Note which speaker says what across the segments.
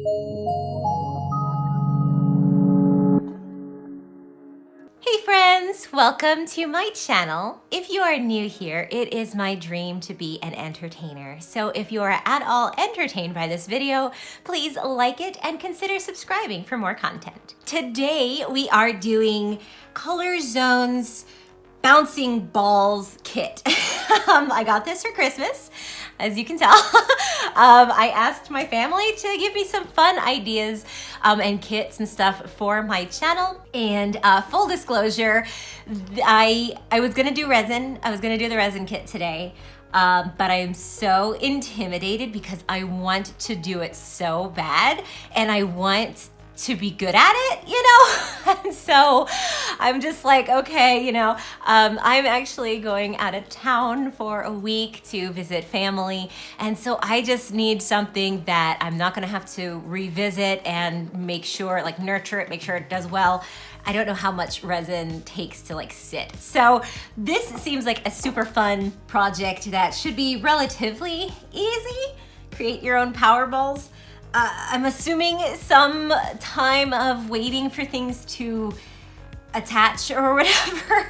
Speaker 1: Hey friends, welcome to my channel. If you are new here, it is my dream to be an entertainer. So if you are at all entertained by this video, please like it and consider subscribing for more content. Today we are doing Color Zone's Bouncing Balls kit. I got this for Christmas, as you can tell. I asked my family to give me some fun ideas and kits and stuff for my channel. And full disclosure, I was gonna do resin. I was gonna do the resin kit today. But I am so intimidated because I want to do it so bad and I want to be good at it, you know? And so I'm just like, okay, I'm actually going out of town for a week to visit family. And so I just need something that I'm not gonna have to revisit and make sure, like nurture it, make sure it does well. I don't know how much resin takes to like sit. So this seems like a super fun project that should be relatively easy. Create your own power balls. I'm assuming some time of waiting for things to attach or whatever.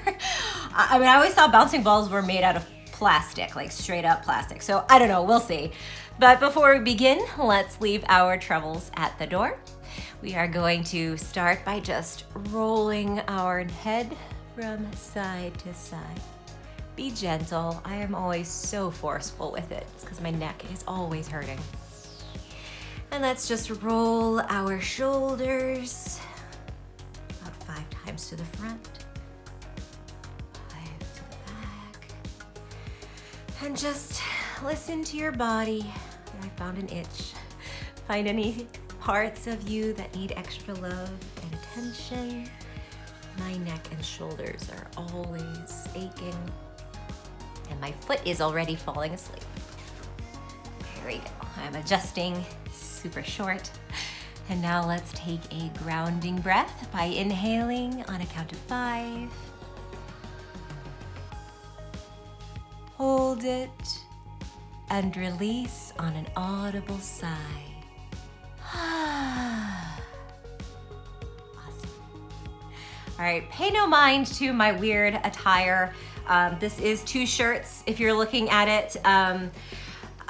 Speaker 1: I mean, I always thought bouncing balls were made out of plastic, like straight up plastic. So I don't know, we'll see. But before we begin, let's leave our troubles at the door. We are going to start by just rolling our head from side to side. Be gentle. I am always so forceful with it. It's because my neck is always hurting. And let's just roll our shoulders about 5 times to the front, 5 to the back. And just listen to your body. I found an itch. Find any parts of you that need extra love and attention. My neck and shoulders are always aching. And my foot is already falling asleep. There we go. I'm adjusting. Super short. And now let's take a grounding breath by inhaling on a count of 5. Hold it and release on an audible sigh. Awesome. All right, pay no mind to my weird attire. This is 2 shirts if you're looking at it.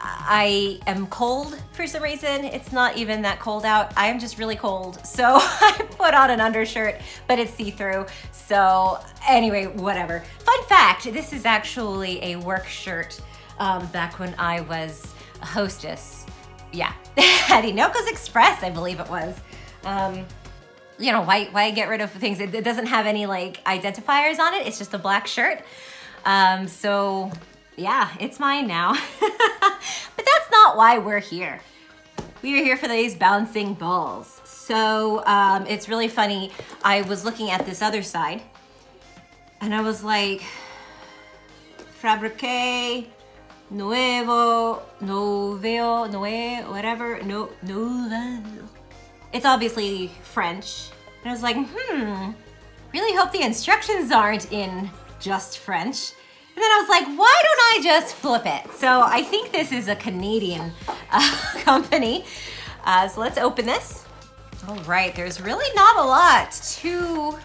Speaker 1: I am cold for some reason. It's not even that cold out. I am just really cold. So I put on an undershirt, but it's see-through. So anyway, whatever. Fun fact, this is actually a work shirt back when I was a hostess. Yeah, at Inoko's Express, I believe it was. Why get rid of things? It doesn't have any like identifiers on it. It's just a black shirt. So yeah, it's mine now. But that's not why we're here. We are here for these bouncing balls. So it's really funny. I was looking at this other side and I was like, fabrique, nuevo, noveo, noe, whatever, nouvelle. It's obviously French. And I was like, really hope the instructions aren't in just French. And then I was like, why don't I just flip it? So I think this is a Canadian company. So let's open this. All right, there's really not a lot to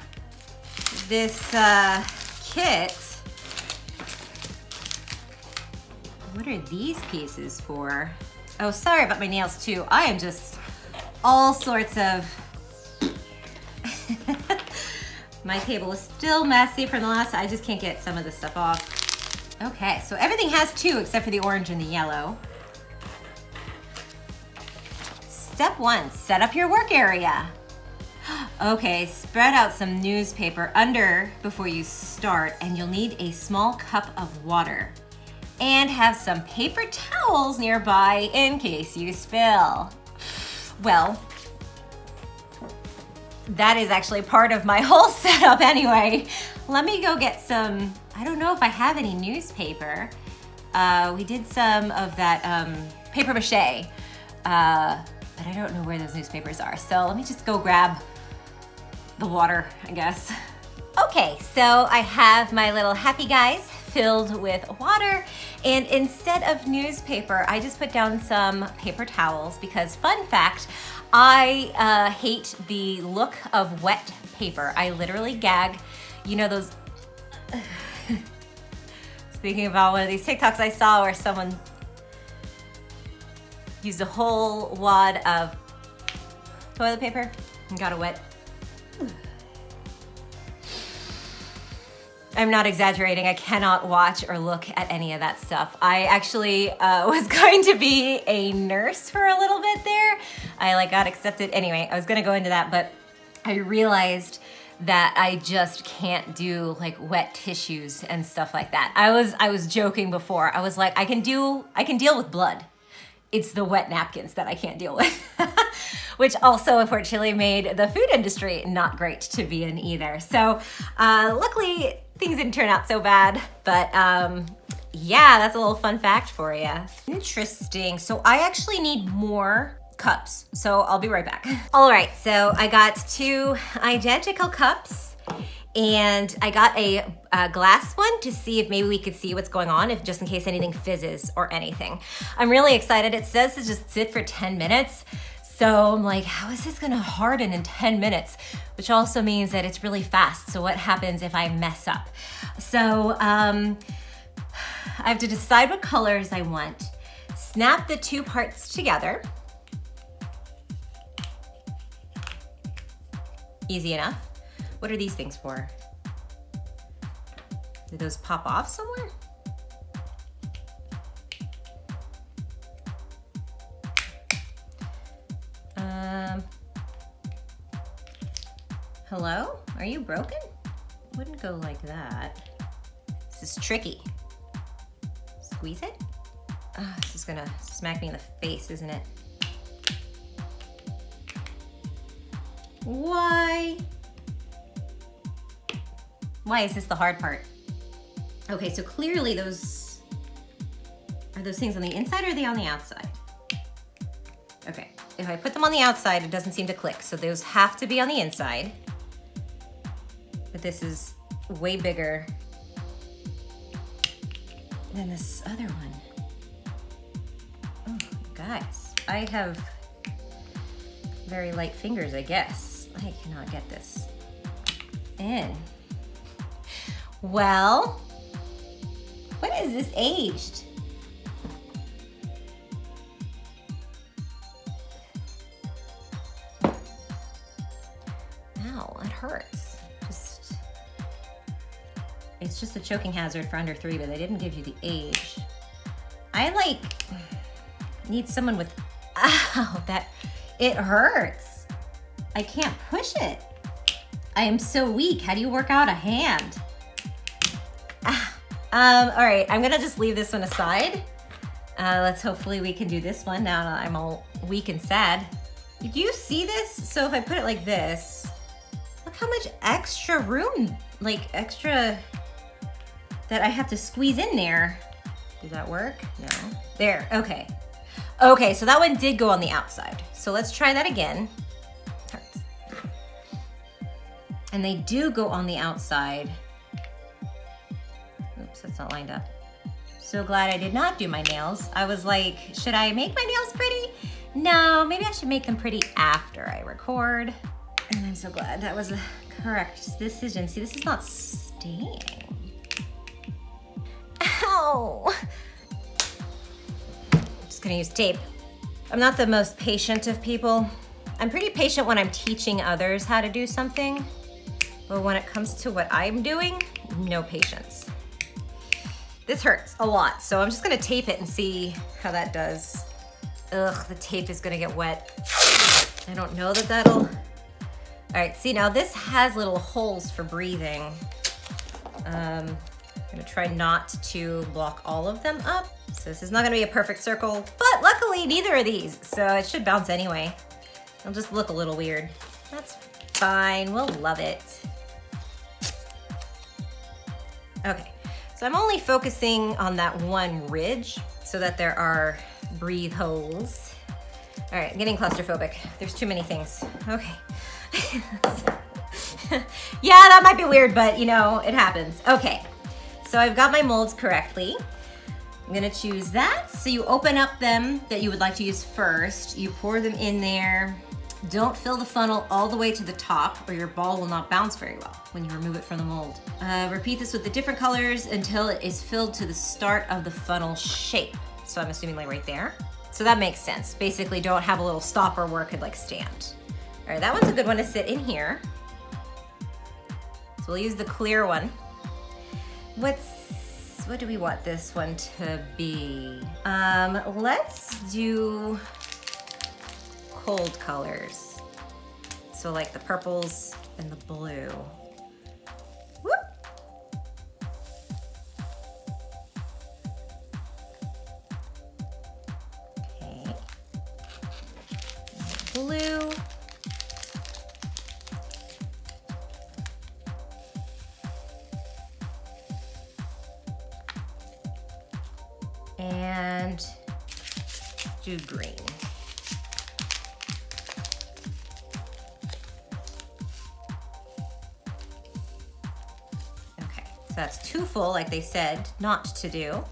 Speaker 1: this kit. What are these pieces for? Oh, sorry about my nails too. I am just all sorts of... My table is still messy from the last, I just can't get some of this stuff off. Okay, so everything has 2 except for the orange and the yellow. Step 1, set up your work area. Okay, spread out some newspaper under before you start, and you'll need a small cup of water. And have some paper towels nearby in case you spill. Well, that is actually part of my whole setup anyway. Let me go get some, I don't know if I have any newspaper. We did some of that paper mache, but I don't know where those newspapers are. So let me just go grab the water, I guess. Okay, so I have my little Happy Guys filled with water. And instead of newspaper, I just put down some paper towels because, fun fact, I hate the look of wet paper. I literally gag. You know those, speaking about one of these TikToks I saw where someone used a whole wad of toilet paper and got it wet. I'm not exaggerating. I cannot watch or look at any of that stuff. I actually was going to be a nurse for a little bit there. I got accepted. Anyway, I was gonna go into that, but I realized that I just can't do wet tissues and stuff like that. I was joking before. I was like, I can deal with blood. It's the wet napkins that I can't deal with. Which also unfortunately made the food industry not great to be in either. So luckily things didn't turn out so bad, but yeah, that's a little fun fact for you. Interesting, so I actually need more cups, so I'll be right back. All right, so I got 2 identical cups and I got a glass one to see if maybe we could see what's going on, if just in case anything fizzes or anything. I'm really excited. It says to just sit for 10 minutes. So I'm like, how is this gonna harden in 10 minutes? Which also means that it's really fast. So what happens if I mess up? So I have to decide what colors I want, snap the 2 parts together. Easy enough. What are these things for? Did those pop off somewhere? Hello? Are you broken? Wouldn't go like that. This is tricky. Squeeze it? Oh, this is gonna smack me in the face, isn't it? Why? Why is this the hard part? Okay, so clearly those, are those things on the inside or are they on the outside? Okay, if I put them on the outside, it doesn't seem to click. So those have to be on the inside. But this is way bigger than this other one. Oh, guys, I have very light fingers, I guess. I cannot get this in. Well, what is this aged? Ow, it hurts. It's just a choking hazard for under 3, but they didn't give you the age. I need someone with, ow, it hurts. I can't push it. I am so weak. How do you work out a hand? All right, I'm gonna just leave this one aside. Let's hopefully we can do this one now that I'm all weak and sad. Did you see this? So if I put it like this, look how much extra room, extra that I have to squeeze in there. Does that work? No. There, okay. Okay, so that one did go on the outside. So let's try that again. Hurts. And they do go on the outside. Oops, that's not lined up. So glad I did not do my nails. I was like, should I make my nails pretty? No, maybe I should make them pretty after I record. And I'm so glad that was the correct decision. See, this is not staying. Ow! I'm just gonna use tape. I'm not the most patient of people. I'm pretty patient when I'm teaching others how to do something, but when it comes to what I'm doing, no patience. This hurts a lot, so I'm just gonna tape it and see how that does. Ugh, the tape is gonna get wet. I don't know that that'll... All right, see now this has little holes for breathing. I'm gonna try not to block all of them up. So this is not gonna be a perfect circle, but luckily neither of these, so it should bounce anyway. It'll just look a little weird. That's fine, we'll love it. Okay, so I'm only focusing on that one ridge so that there are breathe holes. All right, I'm getting claustrophobic. There's too many things. Okay. Yeah, that might be weird, but you know, it happens. Okay, So I've got my molds correctly. I'm gonna choose that. So you open up them that you would like to use first. You pour them in there. Don't fill the funnel all the way to the top or your ball will not bounce very well when you remove it from the mold. Repeat this with the different colors until it is filled to the start of the funnel shape. So I'm assuming like right there. So that makes sense. Basically don't have a little stopper where it could like stand. All right, that one's a good one to sit in here. So we'll use the clear one. What do we want this one to be? Let's do cold colors. So like the purples and the blue. Whoop. Okay. Blue. And do green. Okay, so that's too full, like they said not to do.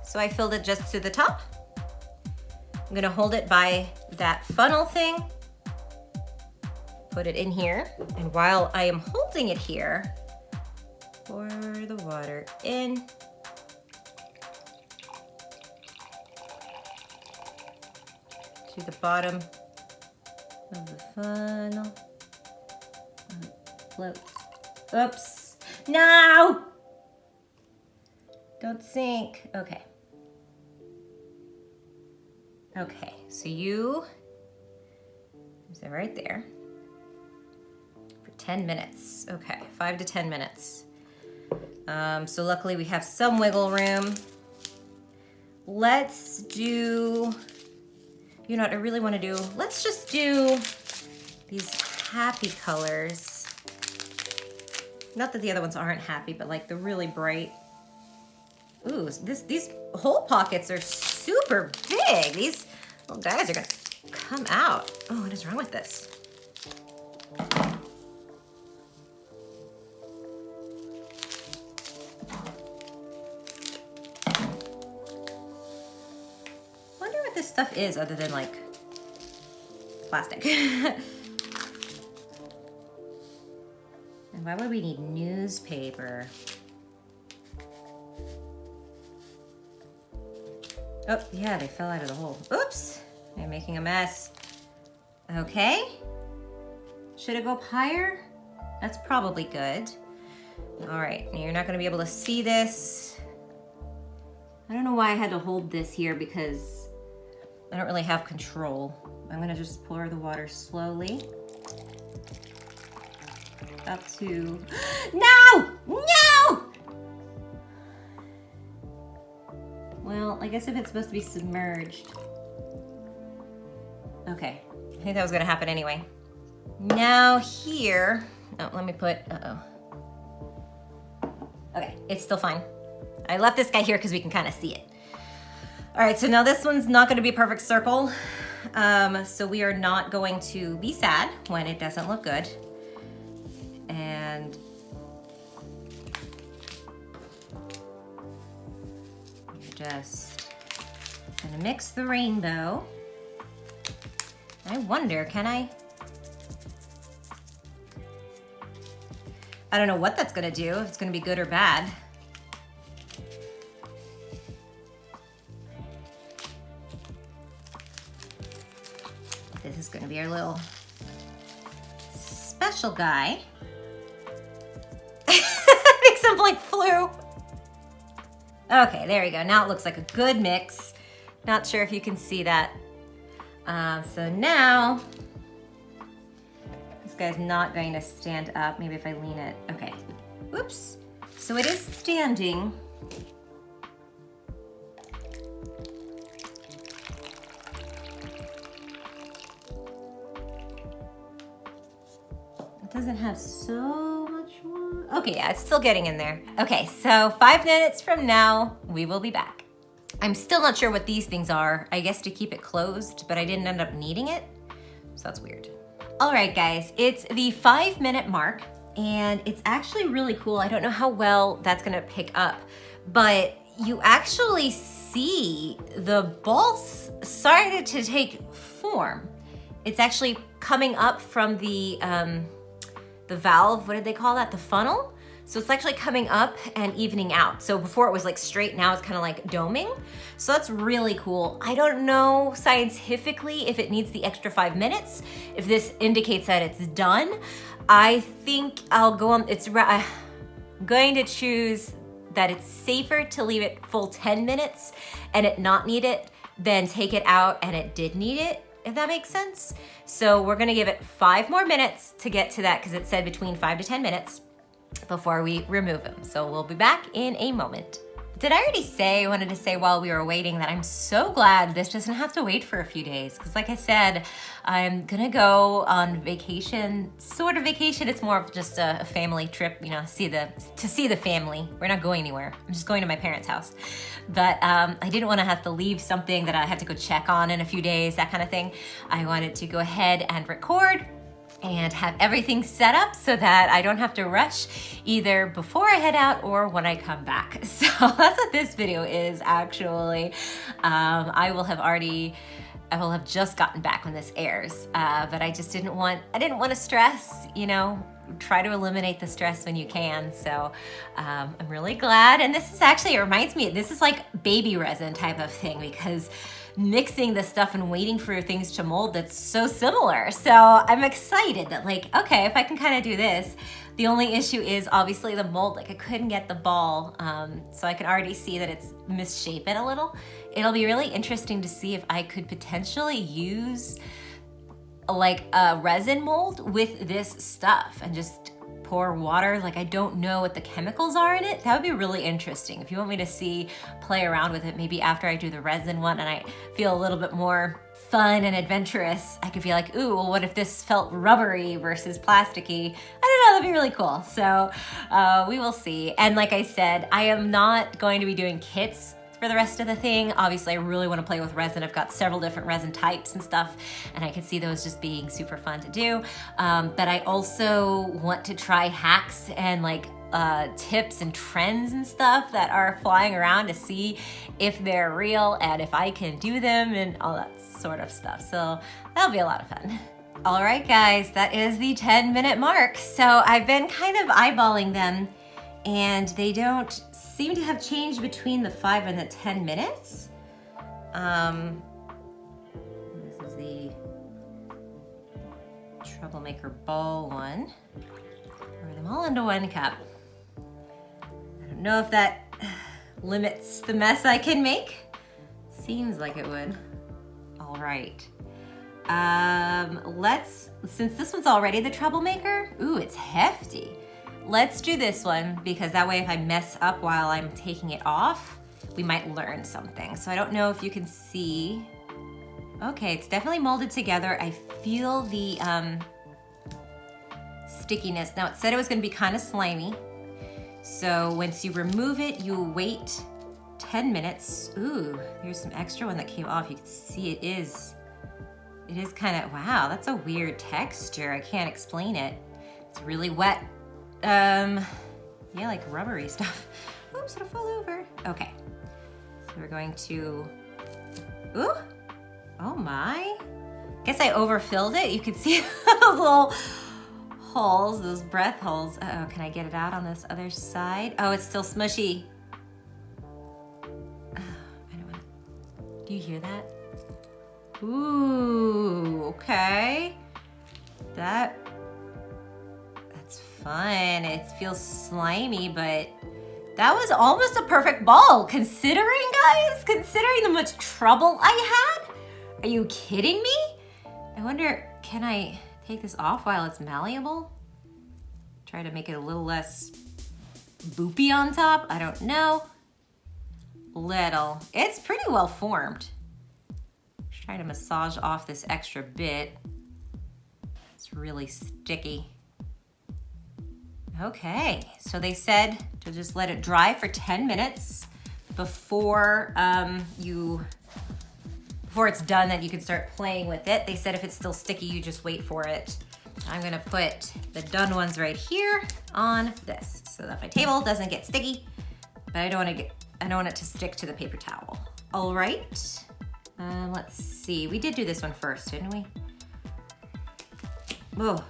Speaker 1: So I filled it just to the top. I'm gonna hold it by that funnel thing, put it in here, and while I am holding it here, pour the water in. To the bottom of the funnel. Float. Oops. No! Don't sink. Okay. Okay, so you, is it right there? For 10 minutes. Okay, 5 to 10 minutes. So luckily we have some wiggle room. Let's do, you know what I really want to do? Let's just do these happy colors. Not that the other ones aren't happy, but like the really bright. Ooh, these hole pockets are super big. These little guys are gonna come out. Oh, what is wrong with this? This stuff is other than like plastic. And why would we need newspaper? Oh yeah, they fell out of the hole. Oops, I'm making a mess. Okay, should it go up higher? That's probably good. All right, now you're not gonna be able to see this. I don't know why I had to hold this here because I don't really have control. I'm gonna just pour the water slowly up to, no! No! Well, I guess if it's supposed to be submerged. Okay, I think that was gonna happen anyway. Now here, oh, let me put, Okay, it's still fine. I left this guy here because we can kind of see it. All right, so now this one's not gonna be a perfect circle. So we are not going to be sad when it doesn't look good. And just gonna mix the rainbow. I wonder, can I don't know what that's gonna do, if it's gonna be good or bad. This is gonna be our little special guy. I think something like flew. Okay, there we go. Now it looks like a good mix. Not sure if you can see that. So now, this guy's not going to stand up. Maybe if I lean it. Okay. Whoops. So it is standing. It doesn't have so much more. Okay, yeah, it's still getting in there. Okay, so 5 minutes from now, we will be back. I'm still not sure what these things are. I guess to keep it closed, but I didn't end up needing it. So that's weird. All right, guys, it's the 5-minute mark. And it's actually really cool. I don't know how well that's gonna pick up, but you actually see the balls started to take form. It's actually coming up from the valve, what did they call that? The funnel. So it's actually coming up and evening out. So before it was like straight, now it's kind of like doming. So that's really cool. I don't know scientifically if it needs the extra 5 minutes, if this indicates that it's done. I think I'll go on, I'm going to choose that it's safer to leave it full 10 minutes and it not need it than take it out and it did need it, if that makes sense. So we're gonna give it 5 more minutes to get to that because it said between 5 to 10 minutes before we remove them. So we'll be back in a moment. Did I already say, I wanted to say while we were waiting that I'm so glad this doesn't have to wait for a few days. Because like I said, I'm gonna go on vacation, sort of vacation. It's more of just a family trip, you know, to see the family. We're not going anywhere. I'm just going to my parents' house. But I didn't want to have to leave something that I had to go check on in a few days, that kind of thing. I wanted to go ahead and record and have everything set up so that I don't have to rush either before I head out or when I come back. So that's what this video is actually. I will have just gotten back when this airs, but I just didn't want to stress, you know, try to eliminate the stress when you can. So I'm really glad. And this is actually, it reminds me, this is like baby resin type of thing because mixing the stuff and waiting for things to mold, that's so similar. So I'm excited that like, okay, if I can kind of do this, the only issue is obviously the mold. Like I couldn't get the ball. So I can already see that it's misshapen a little. It'll be really interesting to see if I could potentially use like a resin mold with this stuff and just pour water. Like I don't know what the chemicals are in it. That would be really interesting. If you want me to play around with it, maybe after I do the resin one and I feel a little bit more fun and adventurous, I could be like, ooh, well, what if this felt rubbery versus plasticky? I don't know, that'd be really cool. So we will see. And like I said, I am not going to be doing kits for the rest of the thing. Obviously, I really want to play with resin. I've got several different resin types and stuff, and I can see those just being super fun to do. But I also want to try hacks and like tips and trends and stuff that are flying around to see if they're real and if I can do them and all that sort of stuff. So that'll be a lot of fun. All right, guys, that is the 10-minute mark. So I've been kind of eyeballing them and they don't seem to have changed between the 5 and the 10 minutes. This is the Troublemaker Ball one. Pour them all into one cup. I don't know if that limits the mess I can make. Seems like it would. All right. Since this one's already the Troublemaker, ooh, it's hefty. Let's do this one because that way if I mess up while I'm taking it off, we might learn something. So I don't know if you can see. Okay, it's definitely molded together. I feel the stickiness. Now it said it was gonna be kind of slimy. So once you remove it, you wait 10 minutes. Ooh, here's some extra one that came off. You can see it is kind of, wow, that's a weird texture. I can't explain it. It's really wet. Yeah, like rubbery stuff. Oops, it'll fall over. Okay, so we're going to, ooh, oh my. Guess I overfilled it. You can see those little holes, those breath holes. Uh-oh, can I get it out on this other side? Oh, it's still smushy. Oh, I don't want to, do you hear that? Ooh, okay. That's fun. It feels slimy, but that was almost a perfect ball, considering, guys, considering the much trouble I had. Are you kidding me? I wonder, can I take this off while it's malleable? Try to make it a little less boopy on top? I don't know. Little. It's pretty well formed. Just trying to massage off this extra bit. It's really sticky. Okay, so they said to just let it dry for 10 minutes before before it's done, that you can start playing with it. They said if it's still sticky, you just wait for it I'm gonna put the done ones right here on this so that my table doesn't get sticky, but I don't want it to stick to the paper towel. All right, let's see. We did do this one first, didn't we? Oh,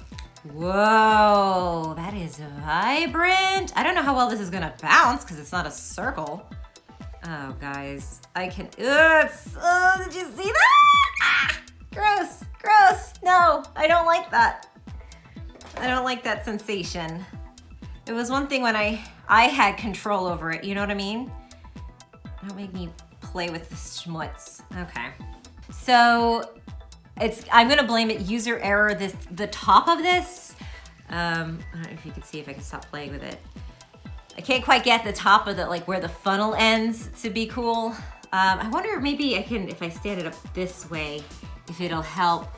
Speaker 1: whoa, that is vibrant. I don't know how well this is gonna bounce because it's not a circle. Oh, guys, I can, did you see that? Ah, gross, gross. No, I don't like that. I don't like that sensation. It was one thing when I had control over it, you know what I mean? Don't make me play with the schmutz. Okay. So I'm gonna blame it user error, the top of this. I don't know if you can see if I can stop playing with it. I can't quite get the top of the, like where the funnel ends to be cool. I wonder maybe I can, if I stand it up this way, if it'll help.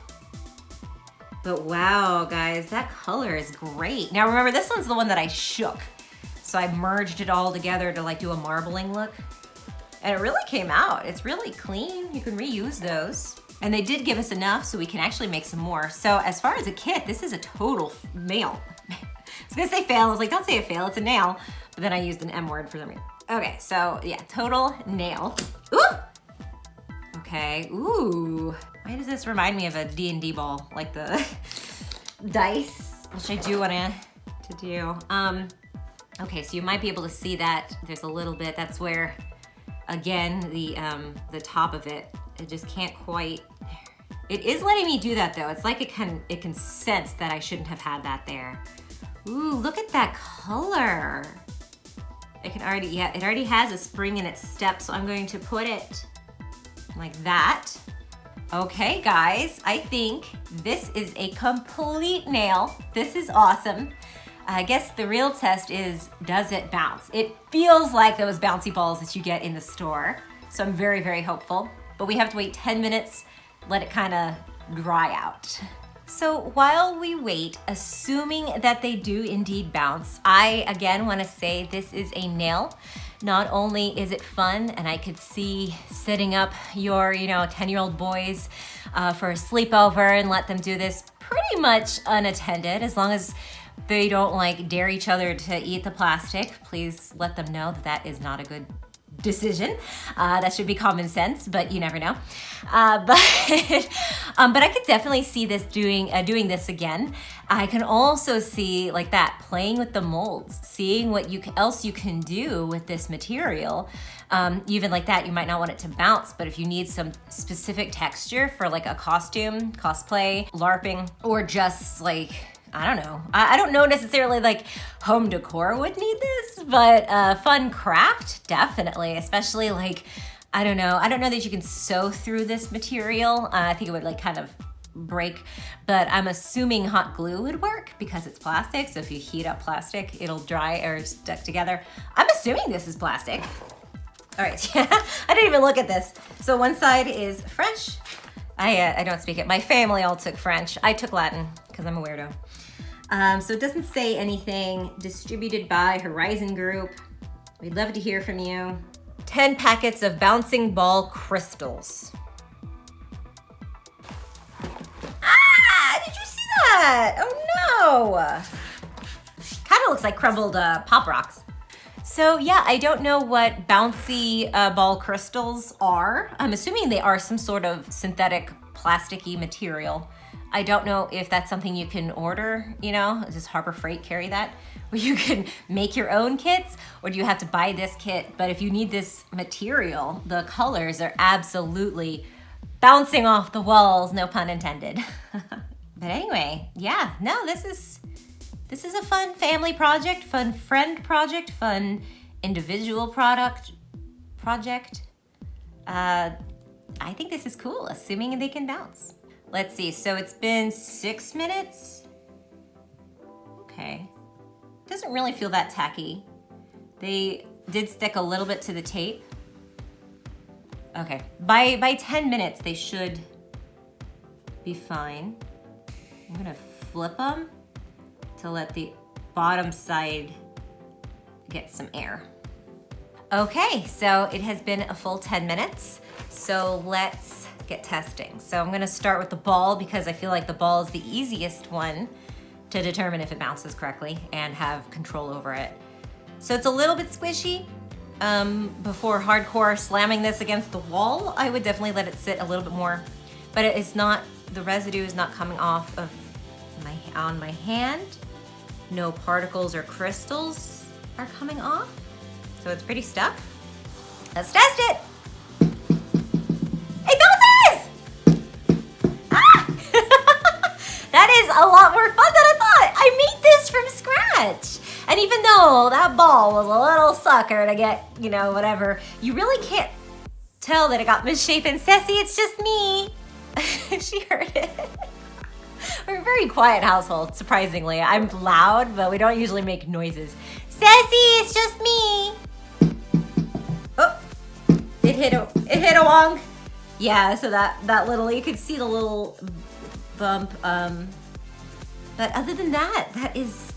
Speaker 1: But wow, guys, that color is great. Now remember, this one's the one that I shook. So I merged it all together to like do a marbling look. And it really came out. It's really clean. You can reuse those. And they did give us enough so we can actually make some more. So as far as a kit, this is a total nail. I was gonna say fail. I was like, don't say a fail, it's a nail. But then I used an M word for some reason. Okay, so yeah, total nail. Ooh! Okay, ooh. Why does this remind me of a D&D ball? Like the dice, which I do want to do. Okay, so you might be able to see that there's a little bit, that's where, again, the top of it just can't quite, it is letting me do that though. It's like it can sense that I shouldn't have had that there. Ooh, look at that color. It already has a spring in its step, so I'm going to put it like that. Okay, guys, I think this is a complete nail. This is awesome. I guess the real test is, does it bounce? It feels like those bouncy balls that you get in the store, so I'm very, very hopeful. But we have to wait 10 minutes, let it kind of dry out. So while we wait, assuming that they do indeed bounce, I again want to say this is a nail. Not only is it fun, and I could see setting up your, 10-year-old boys for a sleepover and let them do this pretty much unattended, as long as they don't like dare each other to eat the plastic. Please let them know that that is not a good decision. That should be common sense, but you never know. But I could definitely see this doing this again. I can also see like that, playing with the molds, seeing what else you can do with this material. Even like that, you might not want it to bounce, but if you need some specific texture for like a costume, cosplay, LARPing, or just like, I don't know. I don't know necessarily like home decor would need this, but fun craft, definitely. Especially like, I don't know that you can sew through this material. I think it would like kind of break, but I'm assuming hot glue would work because it's plastic. So if you heat up plastic, it'll dry or stick together. I'm assuming this is plastic. All right, I didn't even look at this. So one side is French. I don't speak it. My family all took French. I took Latin because I'm a weirdo. So it doesn't say anything. Distributed by Horizon Group. We'd love to hear from you. 10 packets of Bouncing Ball Crystals. Ah, did you see that? Oh no. Kind of looks like crumbled Pop Rocks. So yeah, I don't know what Bouncy Ball Crystals are. I'm assuming they are some sort of synthetic plasticky material. I don't know if that's something you can order, does Harbor Freight carry that? Where you can make your own kits, or do you have to buy this kit? But if you need this material, the colors are absolutely bouncing off the walls, no pun intended. But anyway, yeah, no, this is a fun family project, fun friend project, fun individual project. I think this is cool, assuming they can bounce. Let's see, so it's been 6 minutes. Okay, doesn't really feel that tacky. They did stick a little bit to the tape. Okay, by 10 minutes, they should be fine. I'm gonna flip them to let the bottom side get some air. Okay, so it has been a full 10 minutes. So let's get testing. So I'm gonna start with the ball because I feel like the ball is the easiest one to determine if it bounces correctly and have control over it. So it's a little bit squishy. Before hardcore slamming this against the wall, I would definitely let it sit a little bit more, but it's not, the residue is not coming off of on my hand. No particles or crystals are coming off. So it's pretty stuck. Let's test it. It bounces! Ah! That is a lot more fun than I thought. I made this from scratch. And even though that ball was a little sucker to get, you know, whatever, you really can't tell that it got misshapen. Ceci, it's just me. She heard it. We're a very quiet household, surprisingly. I'm loud, but we don't usually make noises. Ceci, it's just me. Oh, it hit a wong. Yeah, so that little, you could see the little bump. But other than that, that is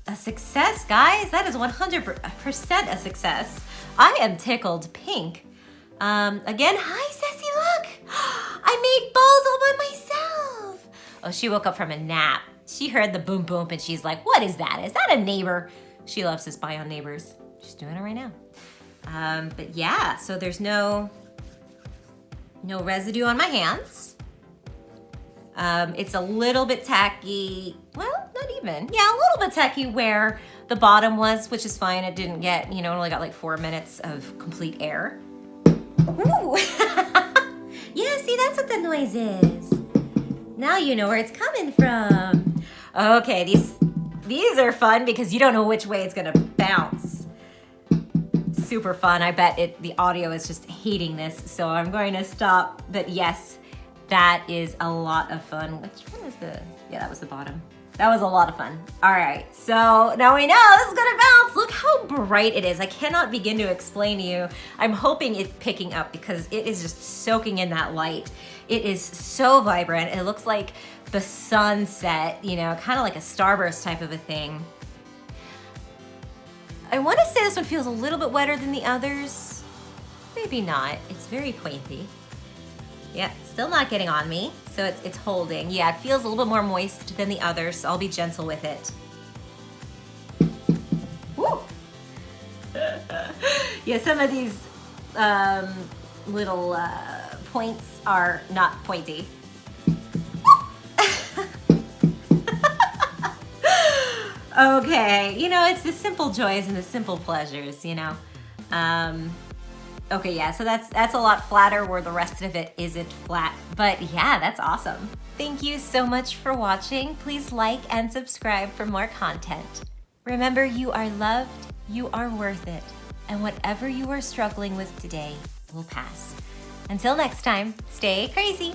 Speaker 1: a success, guys. That is 100% a success. I am tickled pink. Again, hi, Ceci, look. I made balls all by myself. Oh, she woke up from a nap. She heard the boom boom and she's like, what is that? Is that a neighbor? She loves to spy on neighbors. She's doing it right now. But yeah, so there's no residue on my hands. It's a little bit tacky. Well, not even. Yeah, a little bit tacky where the bottom was, which is fine. It didn't get, you know, it only got like 4 minutes of complete air. Ooh. Yeah, see, that's what the noise is. Now you know where it's coming from. Okay, these are fun because you don't know which way it's gonna bounce. Super fun. I bet the audio is just hating this, so I'm going to stop. But yes, that is a lot of fun. Which one was yeah, that was the bottom. That was a lot of fun. All right, so now we know this is gonna bounce. Look how bright it is. I cannot begin to explain to you. I'm hoping it's picking up because it is just soaking in that light. It is so vibrant. It looks like the sunset, you know, kind of like a starburst type of a thing. I want to say this one feels a little bit wetter than the others. Maybe not. It's very pointy. Yeah, still not getting on me, so it's holding. Yeah, it feels a little bit more moist than the others, so I'll be gentle with it. Woo! Yeah, some of these little points are not pointy. Okay, you know, it's the simple joys and the simple pleasures, you know. Okay, yeah, so that's a lot flatter where the rest of it isn't flat. But yeah, that's awesome. Thank you so much for watching. Please like and subscribe for more content. Remember, you are loved, you are worth it, and whatever you are struggling with today will pass. Until next time, stay crazy.